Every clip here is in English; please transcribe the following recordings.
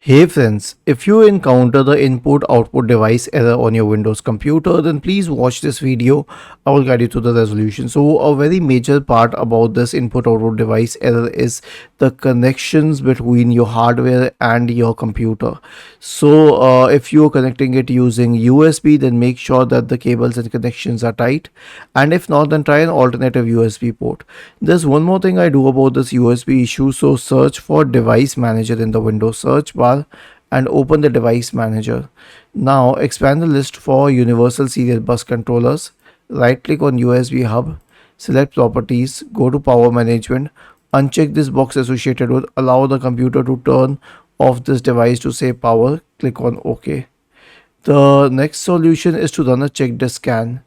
Hey friends, if you encounter the input-output device error on your Windows computer, then please watch this video. I will guide you to the resolution. So a very major part about this input-output device error is the connections between your hardware and your computer. So if you are connecting it using USB, then make sure that the cables and connections are tight. And if not, then try an alternative USB port. There's one more thing I do about this USB issue. So search for device manager in the Windows search bar and open the device manager. Now expand the list for universal serial bus controllers. Right click on USB hub, select properties, go to power management, uncheck this box associated with allow the computer to turn off this device to save power. Click on OK. The next solution is to run a check disk scan.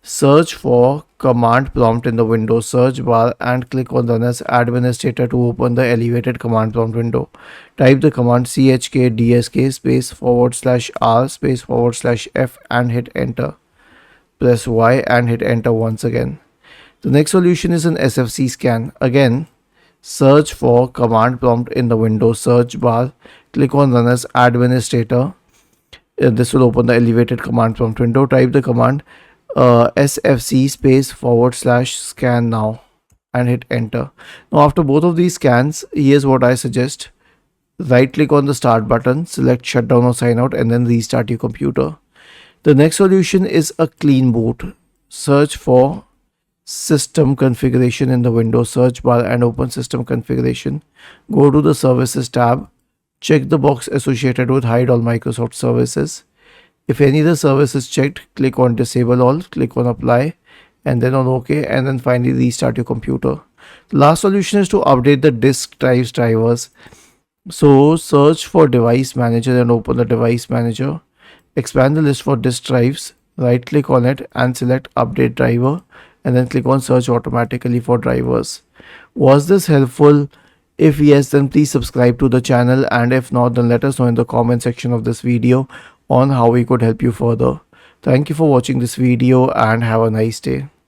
Search for command prompt in the Windows search bar and click on Run as Administrator to open the elevated command prompt window. Type the command chkdsk /r /f and hit enter. Press Y and hit enter once again. The next solution is an SFC scan. Again, search for command prompt in the Windows search bar. Click on Run as Administrator. This will open the elevated command prompt window. Type the command sfc /scan now and hit enter. Now after both of these scans, here's what I suggest. Right click on the start button, select shutdown or sign out, and then restart your computer. The next solution is a clean boot. Search for system configuration in the Windows search bar and open system configuration. Go to the services tab. Check the box associated with hide all Microsoft services. If any of the service is checked, click on disable all, click on apply, and then on OK, and then finally restart your computer. The last solution is to update the disk drives drivers. So search for device manager and open the device manager. Expand the list for disk drives, right click on it and select update driver, and then click on search automatically for drivers. Was this helpful? If yes, then please subscribe to the channel, and if not, then let us know in the comment section of this video on how we could help you further. Thank you for watching this video and have a nice day.